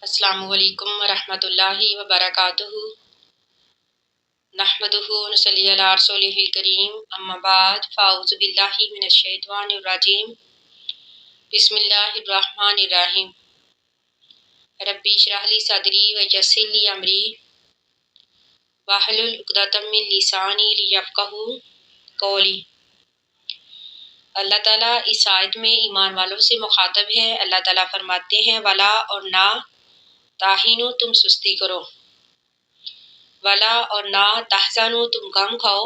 السلام علیکم ورحمۃ اللہ وبرکاتہ۔ نحمدہ ونصلی علی رسولہ الکریم، اما بعد فاعوذ باللہ من الشیطان الرجیم، بسم اللہ الرحمن الرحیم۔ ربی اشرح لی صدری ویسر لی امری واحلل عقدۃ من لسانی لیفقہوا قولی۔ اللہ تعالیٰ اس آیت میں ایمان والوں سے مخاطب ہے۔ اللہ تعالیٰ فرماتے ہیں ولا اور نہ تاہینو تم سستی کرو، ولا اور نہ تحزنو تم غم کھاؤ،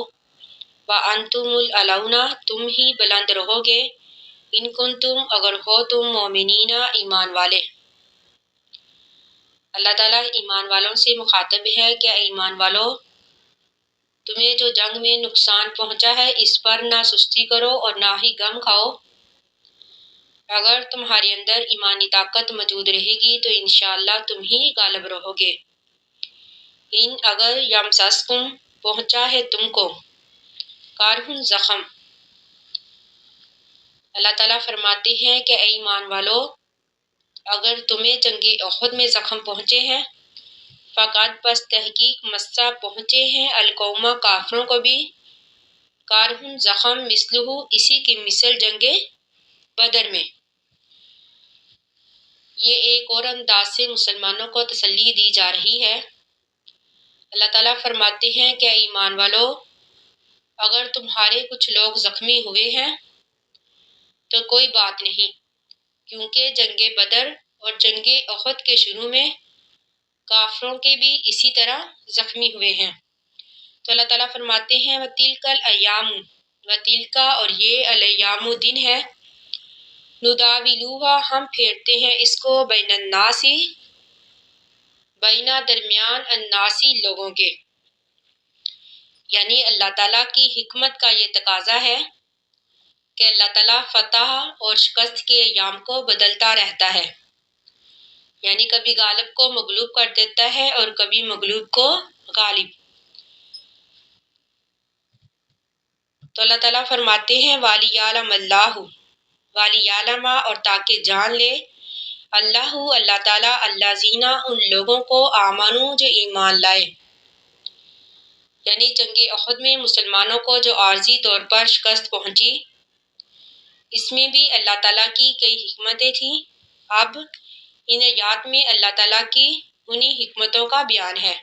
وانتم الاعلون تم ہی بلند رہو گے، ان کنتم اگر ہو تم مومنین ایمان والے۔ اللہ تعالیٰ ایمان والوں سے مخاطب ہے کہ اے ایمان والو، تمہیں جو جنگ میں نقصان پہنچا ہے اس پر نہ سستی کرو اور نہ ہی غم کھاؤ۔ اگر تمہارے اندر ایمانی طاقت موجود رہے گی تو انشاءاللہ تم ہی غالب رہو گے۔ ان اگر یمسسکم پہنچا ہے تم کو کارہن زخم، اللہ تعالیٰ فرماتے ہیں کہ اے ایمان والو، اگر تمہیں جنگ احد میں زخم پہنچے ہیں، فقط پس تحقیق مسا پہنچے ہیں القوم کافروں کو بھی، کارہن زخم مثلہ اسی کی مثل جنگ بدر میں۔ یہ ایک اور انداز سے مسلمانوں کو تسلی دی جا رہی ہے۔ اللہ تعالیٰ فرماتے ہیں کہ ایمان والو، اگر تمہارے کچھ لوگ زخمی ہوئے ہیں تو کوئی بات نہیں، کیونکہ جنگ بدر اور جنگ احد کے شروع میں کافروں کے بھی اسی طرح زخمی ہوئے ہیں۔ تو اللہ تعالیٰ فرماتے ہیں وَتِلْكَ الْأَيَّامُ، وَتِلْكَ اور یہ الایام دن ہے، نداولوہا ہم پھیرتے ہیں اس کو بین الناسی، بینا درمیان الناسی لوگوں کے، یعنی اللہ تعالیٰ کی حکمت کا یہ تقاضا ہے کہ اللہ تعالیٰ فتح اور شکست کے ایام کو بدلتا رہتا ہے، یعنی کبھی غالب کو مغلوب کر دیتا ہے اور کبھی مغلوب کو غالب۔ تو اللہ تعالیٰ فرماتے ہیں وَلِيَعْلَمَ اللَّهُ، وَلِيَعْلَمَ اور تاکہ جان لے اللہ اللہ تعالیٰ الذین ان لوگوں کو آمنو جو ایمان لائے، یعنی جنگ احد میں مسلمانوں کو جو عارضی طور پر شکست پہنچی، اس میں بھی اللہ تعالیٰ کی کئی حکمتیں تھیں۔ اب ان آیات میں اللہ تعالیٰ کی انہی حکمتوں کا بیان ہے۔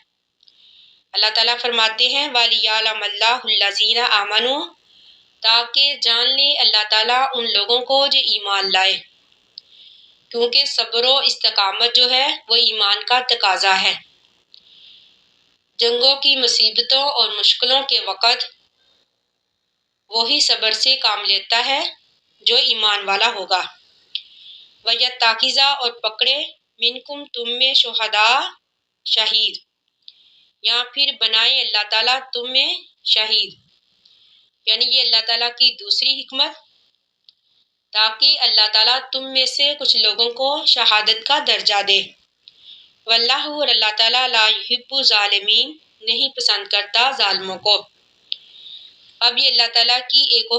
اللہ تعالیٰ فرماتے ہیں وَلِيَعْلَمَ اللَّهُ الَّذِينَ آمَنُوا، تاکہ جان لے اللہ تعالیٰ ان لوگوں کو جو ایمان لائے، کیونکہ صبر و استقامت جو ہے وہ ایمان کا تقاضا ہے۔ جنگوں کی مصیبتوں اور مشکلوں کے وقت وہی صبر سے کام لیتا ہے جو ایمان والا ہوگا۔ وَيَتَّخِذَ اور پکڑے منکم تم میں شہداء شہید، یا پھر بنائے اللہ تعالیٰ تم میں شہید، یعنی یہ اللہ تعالیٰ کی دوسری حکمت، تاکہ اللہ تعالیٰ تم میں سے کچھ لوگوں کو شہادت کا درجہ دے۔ واللہ اور اللہ تعالیٰ لا یحب الظالمین نہیں پسند کرتا ظالموں کو۔ اب یہ اللہ تعالیٰ کی ایک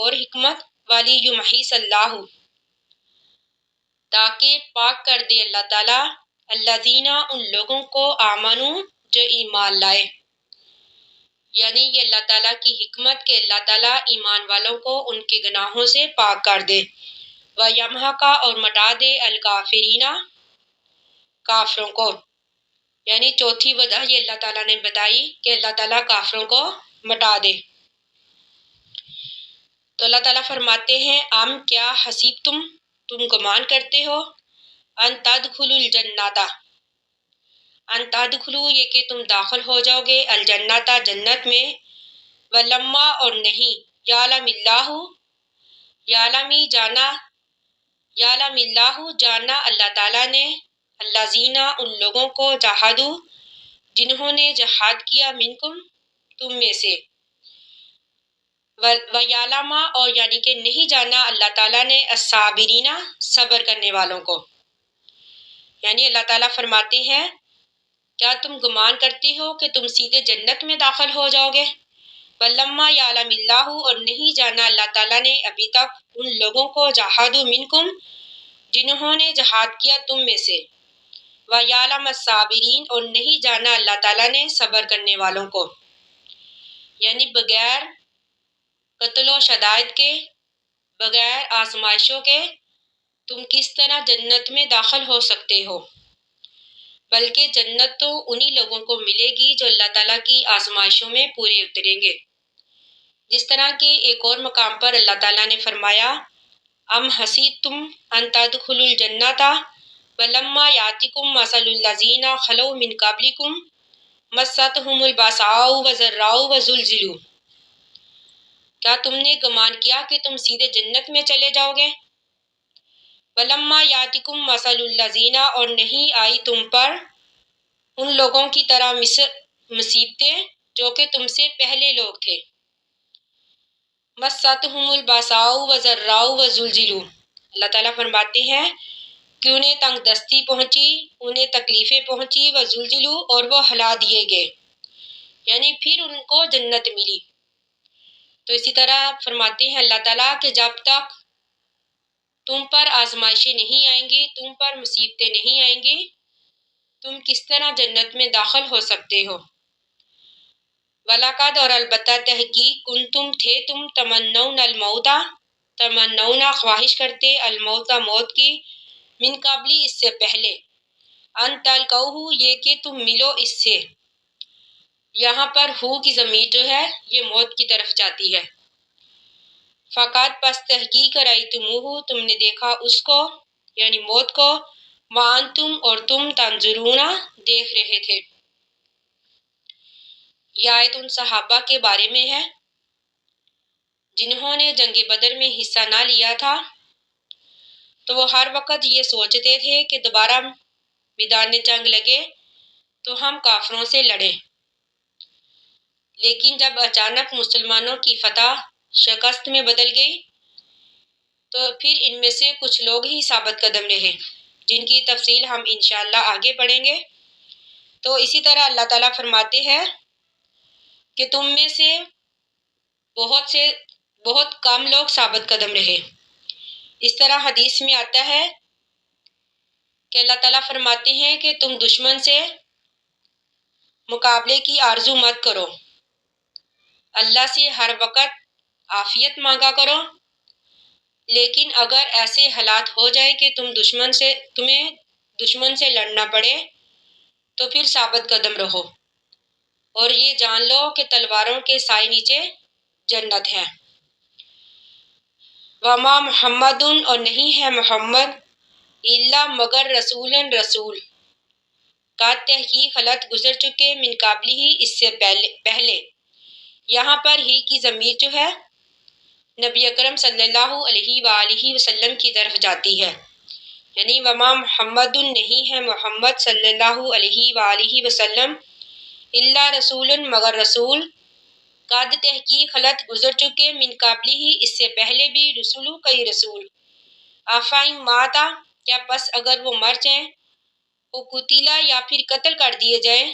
اور حکمت وَلِيُمَحِّصَ اللَّهُ، تاکہ پاک کر دے اللہ تعالیٰ الذین ان لوگوں کو آمنو جو ایمان لائے، یعنی یہ اللہ تعالیٰ کی حکمت کہ اللہ تعالیٰ ایمان والوں کو ان کے گناہوں سے پاک کر دے، وَيَمْحَقَ اور مٹا دے الکافرین کافروں کو، یعنی چوتھی وجہ یہ اللہ تعالیٰ نے بتائی کہ اللہ تعالیٰ کافروں کو مٹا دے۔ تو اللہ تعالیٰ فرماتے ہیں کیا حسیب تم گمان کرتے ہو ان تدخلوا الجنت، ان تدخلوا یہ کہ تم داخل ہو جاؤ گے الجنت جنت میں، ولما اور نہیں یعلم اللہ، یعلمی جانا، یعلم اللہ جانا اللہ تعالیٰ نے الذین ان لوگوں کو جاہدوا جنہوں نے جہاد کیا منکم تم میں سے، وَيَعْلَمَ اور یعنی کہ نہیں جانا اللہ تعالیٰ نے الصابرین صبر کرنے والوں کو، یعنی اللہ تعالیٰ فرماتے ہیں کیا تم گمان کرتے ہو کہ تم سیدھے جنت میں داخل ہو جاؤ گے، وَلَمَّا يَعْلَمِ اللَّهُ اور نہیں جانا اللہ تعالیٰ نے ابھی تک ان لوگوں کو جاہدوا منکم جنہوں نے جہاد کیا تم میں سے، وَيَعْلَمَ الصَّابِرِينَ، اور نہیں جانا اللہ تعالیٰ نے صبر کرنے والوں کو، یعنی بغیر قتل و شدائد کے، بغیر آزمائشوں کے تم کس طرح جنت میں داخل ہو سکتے ہو؟ بلکہ جنت تو انہی لوگوں کو ملے گی جو اللہ تعالیٰ کی آزمائشوں میں پورے اتریں گے۔ جس طرح کہ ایک اور مقام پر اللہ تعالیٰ نے فرمایا ام حسیبتم ان تدخلوا الجنۃ ولما یاتکم مثل الذین خلوا من قبلکم مستهم البأساء والضراء وزلزلوا، کیا تم نے گمان کیا کہ تم سیدھے جنت میں چلے جاؤ گے؟ ولما یاتکم مثل الذین، اور نہیں آئی تم پر ان لوگوں کی طرح مصیبتیں جو کہ تم سے پہلے لوگ تھے۔ مستهم البأساء والضراء وزلزلوا، اللہ تعالیٰ فرماتے ہیں کہ انہیں تنگ دستی پہنچی، انہیں تکلیفیں پہنچی، وزلزلوا، اور وہ ہلا دیے گئے، یعنی پھر ان کو جنت ملی۔ تو اسی طرح فرماتے ہیں اللہ تعالیٰ کہ جب تک تم پر آزمائشیں نہیں آئیں گی، تم پر مصیبتیں نہیں آئیں گی، تم کس طرح جنت میں داخل ہو سکتے ہو؟ وَلَقَدْ، اور البتہ تحقیق، کنتم تھے تم تمنون الموت، تمنون خواہش کرتے، الموت موت کی، من قبلی اس سے پہلے، ان تلقوہ یہ کہ تم ملو اس سے۔ یہاں پر ہو کی ضمیر جو ہے یہ موت کی طرف جاتی ہے۔ فقط پس تحقیق رأیتموہ تم نے دیکھا اس کو، یعنی موت کو، وانتم اور تم تنظرون دیکھ رہے تھے۔ یہ آیت ان صحابہ کے بارے میں ہے جنہوں نے جنگ بدر میں حصہ نہ لیا تھا، تو وہ ہر وقت یہ سوچتے تھے کہ دوبارہ میدان جنگ لگے تو ہم کافروں سے لڑیں، لیکن جب اچانک مسلمانوں کی فتح شکست میں بدل گئی تو پھر ان میں سے کچھ لوگ ہی ثابت قدم رہے، جن کی تفصیل ہم انشاءاللہ آگے پڑھیں گے۔ تو اسی طرح اللہ تعالیٰ فرماتے ہیں کہ تم میں سے بہت کم لوگ ثابت قدم رہے۔ اس طرح حدیث میں آتا ہے کہ اللہ تعالیٰ فرماتے ہیں کہ تم دشمن سے مقابلے کی آرزو مت کرو، اللہ سے ہر وقت عافیت مانگا کرو، لیکن اگر ایسے حالات ہو جائے کہ تمہیں دشمن سے لڑنا پڑے تو پھر ثابت قدم رہو، اور یہ جان لو کہ تلواروں کے سائے نیچے جنت ہے۔ وما محمد، اور نہیں ہے محمد، الا مگر رسول کا تحقیق خلط گزر چکے، من قبلی ہی اس سے پہلے، یہاں پر ہی کی ضمیر جو ہے نبی اکرم صلی اللہ علیہ وآلہ وسلم کی طرف جاتی ہے، یعنی وما محمد، نہیں ہے محمد صلی اللہ علیہ وآلہ وسلم، الا رسول مگر رسول، قد تحقیق خلط گزر چکے، من قبلی ہی اس سے پہلے بھی، رسولو کئی رسول، افائن ماتا کیا پس اگر وہ مر جائیں، او قتیلا یا پھر قتل کر دیے جائیں،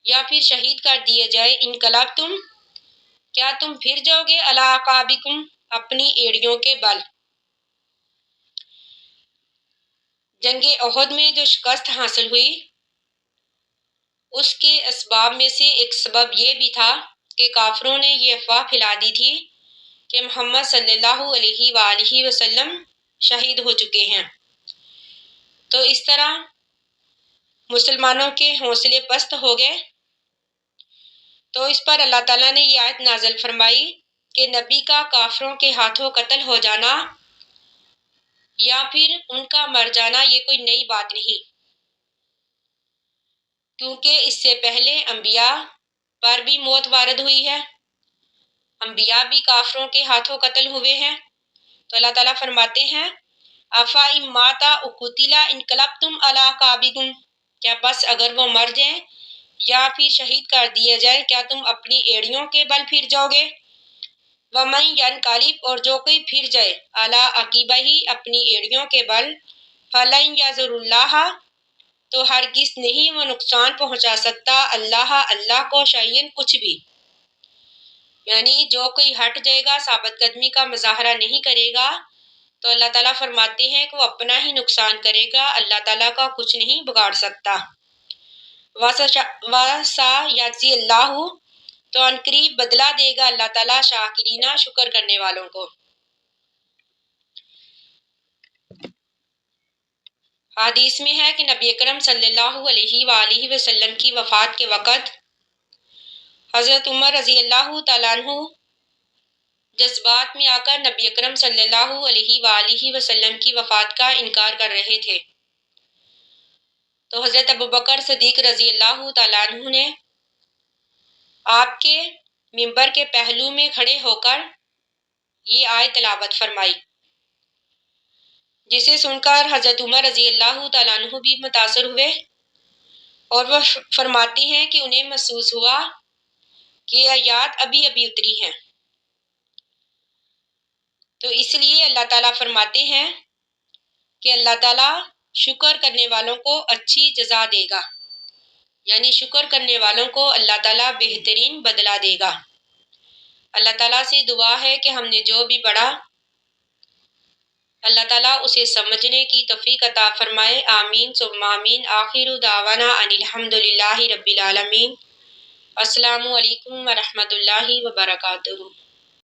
یا پھر شہید کر دیے جائے، انقلاب کیا تم پھر جاؤ گے، علی اعقابکم اپنی ایڑیوں کے بل۔ جنگ احد میں جو شکست حاصل ہوئی اس کے اسباب میں سے ایک سبب یہ بھی تھا کہ کافروں نے یہ افواہ پھیلا دی تھی کہ محمد صلی اللہ علیہ وآلہ وسلم شہید ہو چکے ہیں، تو اس طرح مسلمانوں کے حوصلے پست ہو گئے۔ تو اس پر اللہ تعالیٰ نے یہ آیت نازل فرمائی کہ نبی کا کافروں کے ہاتھوں قتل ہو جانا یا پھر ان کا مر جانا یہ کوئی نئی بات نہیں، کیونکہ اس سے پہلے انبیاء پر بھی موت وارد ہوئی ہے، انبیاء بھی کافروں کے ہاتھوں قتل ہوئے ہیں۔ تو اللہ تعالیٰ فرماتے ہیں افا اماتا اقتلا انقلبتم علی اعقابکم، کیا بس اگر وہ مر جائیں یا پھر شہید کر دیے جائے کیا تم اپنی ایڑیوں کے بل پھر جاؤ گے؟ ومن ینقلب، اور جو کوئی پھر جائے، علی عقیبہ ہی اپنی ایڑیوں کے بل، فلن یضر اللہ، تو ہرگز نہیں وہ نقصان پہنچا سکتا اللہ کو شیئن کچھ بھی، یعنی جو کوئی ہٹ جائے گا، ثابت قدمی کا مظاہرہ نہیں کرے گا، تو اللہ تعالیٰ فرماتے ہیں کہ وہ اپنا ہی نقصان کرے گا، اللہ تعالیٰ کا کچھ نہیں بگاڑ سکتا۔ وَسَا یَجْزِی اللہ، تو عنقریب بدلہ دے گا اللہ تعالیٰ شاکرینہ، شکر کرنے والوں کو۔ حدیث میں ہے کہ نبی اکرم صلی اللہ علیہ وآلہ وسلم کی وفات کے وقت حضرت عمر رضی اللہ تعالیٰ عنہ جذبات میں آ کر نبی اکرم صلی اللہ علیہ وآلہ وسلم کی وفات کا انکار کر رہے تھے، تو حضرت ابوبکر صدیق رضی اللہ تعالیٰ عنہ نے آپ کے منبر کے پہلو میں کھڑے ہو کر یہ آیت تلاوت فرمائی، جسے سن کر حضرت عمر رضی اللہ تعالیٰ عنہ بھی متاثر ہوئے، اور وہ فرماتے ہیں کہ انہیں محسوس ہوا کہ یہ آیات ابھی ابھی اتری ہیں۔ تو اس لیے اللہ تعالیٰ فرماتے ہیں کہ اللہ تعالیٰ شکر کرنے والوں کو اچھی جزا دے گا، یعنی شکر کرنے والوں کو اللہ تعالیٰ بہترین بدلہ دے گا۔ اللہ تعالیٰ سے دعا ہے کہ ہم نے جو بھی پڑھا اللہ تعالیٰ اسے سمجھنے کی توفیق عطا فرمائے، آمین ثم آمین۔ آخر دعوانا ان الحمد للہ رب العالمین۔ السلام علیکم ورحمۃ اللہ وبرکاتہ۔